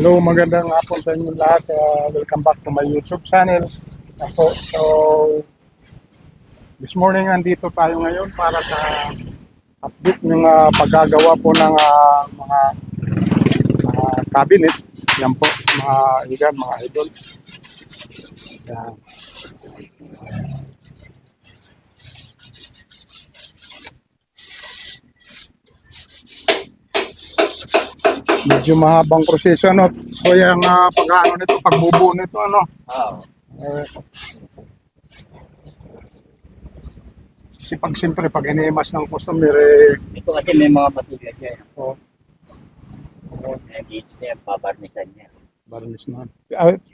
Hello, magandang hapon sa inyo lahat. Welcome back to my YouTube channel. So, this morning andito tayo ngayon para sa update ng paggagawa po ng mga cabinet. Yan po, mga igan, mga idol. Yan. Medyo mahabang proseso, no? So, yung pag-ano nito, pagbubuo nito, ano? Kasi siyempre, pag inimas ng customer, Ito kasi may mga patulad siya. oh, Dito siya, pabarnisan niya. barnis na.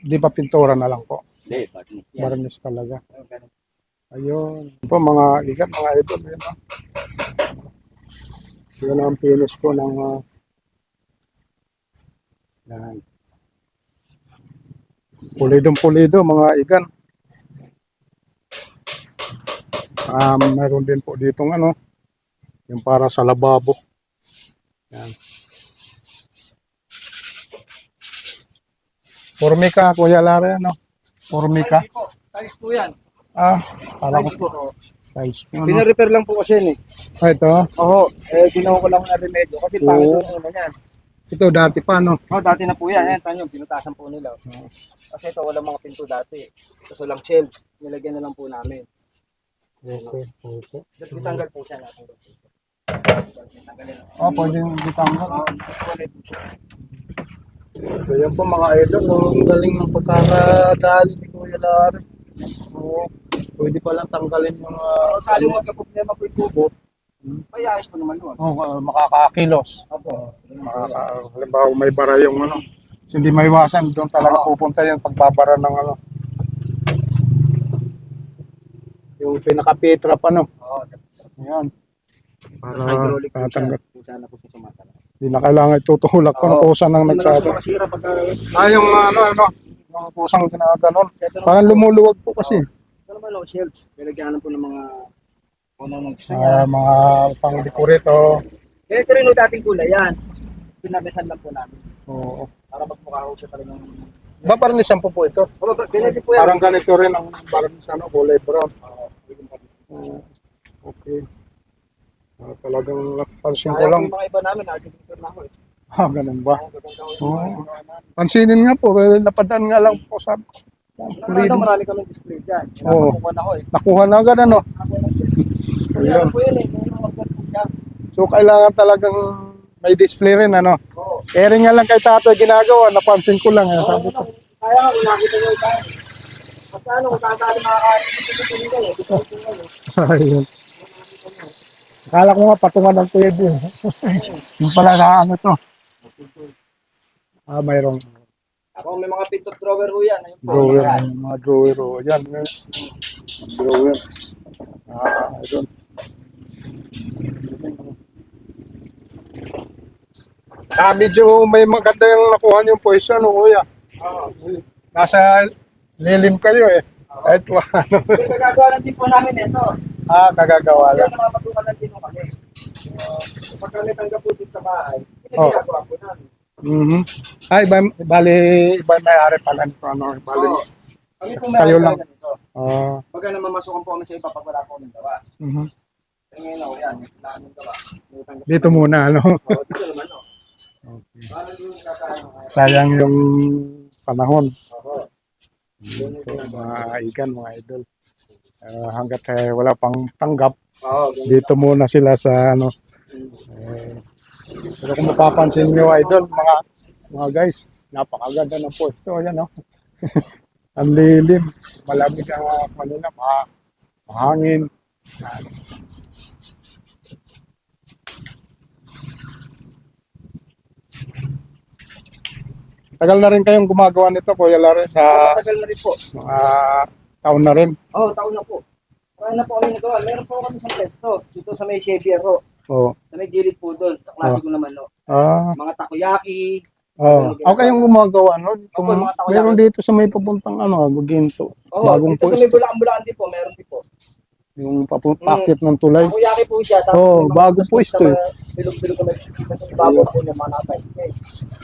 Di ba pintura na lang po? Hindi, barnis niya. Barnis talaga. Ayun. Ito po mga ikat, mga idol. Yun, no? Yun ang finish po ng yan. Pulidong-pulido mga ikan. Meron din po ditong ano, yung para sa lababo. Yan. Formica, Kuya Lara, ano? Formica. Tiles po yan. Para Tiles po. ko. Size. Ano? Pina-repair lang po kasi yun eh. Ito. Oo. Ginawa ko lang na remedyo. Kasi Oo. pangit yung una yan. Ito dati pa, no? Dati na po yan. Yan, tanyo, pinutasan po nila. Kasi ito, walang mga pinto dati. Tapos walang shelves. Nilagyan na lang po namin. Okay. Okay. Ditanggal po siya natin. Pwede yung ditanggal. Kulit po siya. So, yan po mga idol, ang galing ng pagkakadali ni Kuya Lara. So, pwede palang tanggalin yung Sali mo ka problema po yung tubo. Ay, ayos po naman yun. makakakilos. Opo. Halimbawa may bara yung ano. Hindi maiwasan, doon talaga pupunta yung pagbabara ng ano. Yung pinaka-petra pa, no? Oo. Ayan. Tapos hydraulic po siya. tatanggal. Kung saan na po siya sumatala. Hindi na kailangan itutulak ko na kusang nang nagsasa. Masira pagka... Yung yung kusang ginaganon. Parang lumuluwag po kasi. Ito naman ang shelves. Nilagyanan po ng mga... Kung ano gusto niya. Mga pang-decorate, Ganito rin yung dating kulay yan. Pinabesan lang po namin. Oo. Para magmukha ko siya talagang... Ba parang isang po ito? Ganito po yan. Parang ganito rin ang parang kulay brown. Okay. Talagang pansin ko Ayaw lang. po yung mga iba namin, nag-deliver na ako eh. Ganun ba? Gaganda ko Oo. yung mga namin. Pansinin nga po, napadaan nga lang po sa Marami kami display dyan. Oo. Nakuha na ako eh. Nakuha na agad, ano? Kaya po yun eh. May mga po siya. So, kailangan talagang may display rin, ano? Oo. Rin nga lang kay Tato ginagawa, napansin ko lang. Sabi ko, Kaya nga, nakita nyo tayo. At ano, kung saan tayo makakain, dito ko ayun. Akala ko nga patungan ng kuya din. Yung pala na ano to. Mayroong Ako may mga pinto drawer ho yan. Ayun po. drawer, Yan. mga drawer. Yan, drawer. Ayun. Medyo may maganda yung nakuha yung pwesto, no, kuya? Oo. Nasa lilim kayo eh. Kahit ano. Yung gagagawa lang din po namin ito. Kagagawa Kasi lang. namapatukan lang din po kami. Pagka may tanggap po dito sa bahay, Oo. ginagawa po namin. Ay, iba may-ari pala nito. Ano, bali. Oo. Kami po Kayo meron lang. talaga nito. Ah, Pagka namamasukan po kami sa iba pag wala po kami gawa. mhm. Kaya ngayon ako yan, wala kami gawa. May tanggap Dito muna, ano. Oo, dito naman o. Okay. Paano yung kakaano? Sayang yung panahon. Oo. So, mga ikan, mga idol. Hanggat wala pang tanggap, Oo, dito muna sila sa ano. Pero kung mapapansin nyo, idol, mga guys, napakaganda ng pwesto. Ayan, no? Ang lilim. Malamig ang kanina, mahangin. Tagal na rin kayong gumagawa nito, Kuya Lare, sa matagal na rin po. mga taon na rin. Oo, taon na po. Kaya na po kami nagawa. Meron po kami sa pesto. Dito sa may Xavier ho. Oo. Sa may gilid po doon. Sa klase ko naman no. Mga takoyaki. Okay yung gumagawa, no? Kung Opo, mga takoyaki. meron dito sa may papuntang ano, Ginto. Oo, Bagong dito sa may pwesto. Bulacan-Bulacan din po. Meron din po. Yung pakit ng tulay. Kuyaki po siya. Oo, may mga bagong pwesto eh. Bilog-bilog na may babaw po niya mga natay.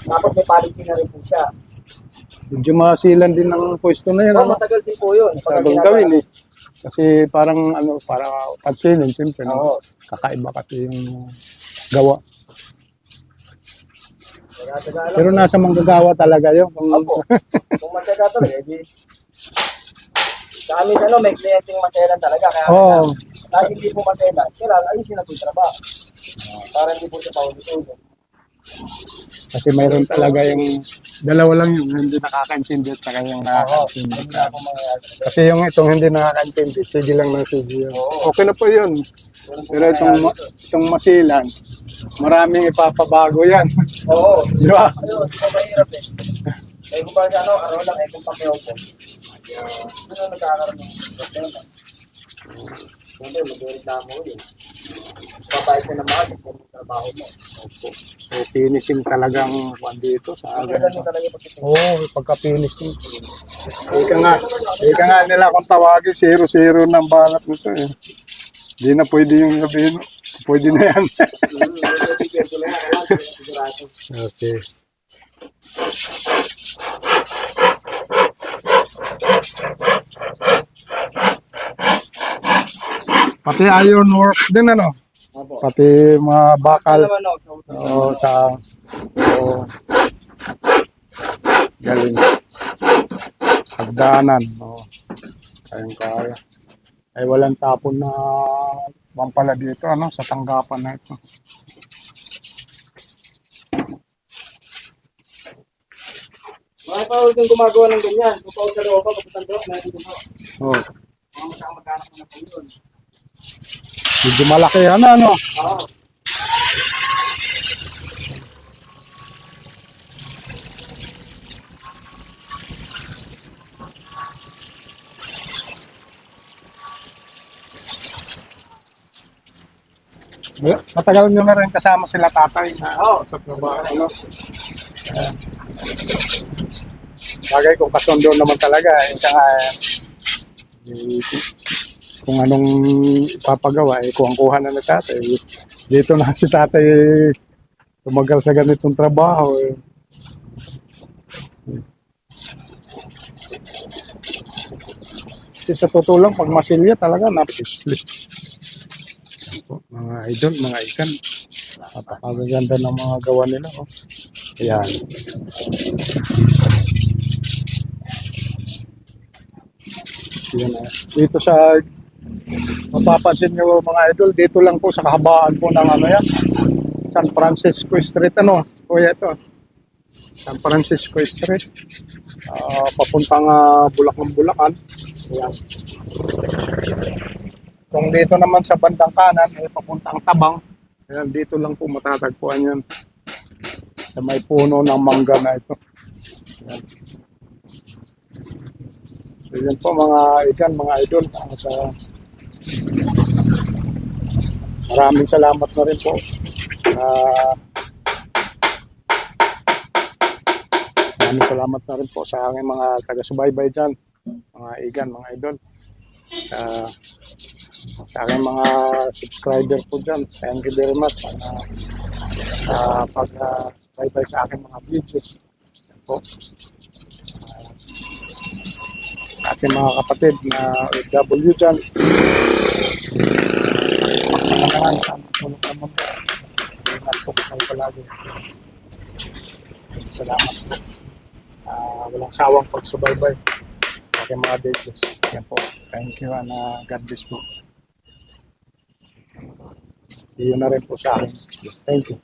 Tapos may quality na rin po siya. Medyo masilan din ng pwesto na yan. Oh, Ano? matagal din po yun. Tagal gawin eh. Kasi parang para pansinin, siyempre. Oo. Kakaiba kasi yung gawa. Tagal-tagal. Pero nasa manggagawa talaga yun. Opo. Kung matyaga talaga, edi. Sa amin, may kliyenteng maselan talaga. Kaya Oo. kahit hindi po maselan, kailangan ayusin na po yung trabaho. Para hindi po siya paulit-ulit. Kasi mayroon talaga yung dalawa lang yung hindi nakakaintindi at saka yung nakakaintindi. Hindi na po mangyayari. Kasi yung itong hindi nakakaintindi, sige lang ng sige yun. Okay na po yun. Pero itong masilan, maraming ipapabago yan. Oo. Di ba? Ayun, ito mahirap eh. Kaya kung ba araw lang eh, kung pakiyaw po. Nagkakaroon ng problema. Hindi, mag-reklamo yun. Papayag ka na mga, kasi kung trabaho mo. So, finishing talagang one dito sa Ang agad. ganda nyo talaga pag Oo, pagka-finishing. Ika nga nila kung tawagin, 0-0 ng banat nito eh. Hindi na pwede yung sabihin. Pwede na yan. Okay. Pati iron works din ano? Opo. Pati mga bakal. Ano naman, no? Oo, oo. Galing. Hagdanan. Oo. Kaya. Ay walang tapon na pala dito ano sa tanggapan na ito. Mga paulit yung gumagawa ng ganyan. Kung paulit sa loob, kapitan doon, meron din po. Oh. Mga magkakamag-anak na po yun. Medyo malaki yan ano. Oo. Matagal nyo na rin kasama sila tatay na Oo. sa trabaho ano. Bagay kung kasundo naman talaga kaya kung anong ipapagawa kuha na ng tatay. Dito na si tatay tumagal sa ganitong trabaho eh. Kasi sa totoo lang pag masilya talaga napaka-split. Mga idol, mga ikan. Napakaganda ng mga gawa nila. Oh. Ayan. Yan, dito sa mapapansin nyo mga idol, dito lang po sa kahabaan po ng ano yan. San Francisco Street ano. Kuya ito. San Francisco Street. Papuntang Bulacan. Ayan. Kung dito naman sa bandang kanan, ay papuntang Tabang. Ayan, dito lang po matatagpuan yan. Sa may puno ng mangga na ito. Ayan. So, yan po mga ikan, mga idol. Maraming salamat na rin po. Maraming salamat na rin po sa aking mga taga-subaybay dyan. Mga ikan, mga idol. Sa aking mga subscriber po dyan, thank you very much sa pag-bye-bye sa aking mga videos po. Ating mga kapatid na OFW dyan, pagkakanangan sa tulog na mundo, ingat po kayo palagi. Salamat po. Walang sawang pagsubaybay sa aking mga videos. Yan po. Thank you and God bless po. Iyon na rin po sa akin. Thank you.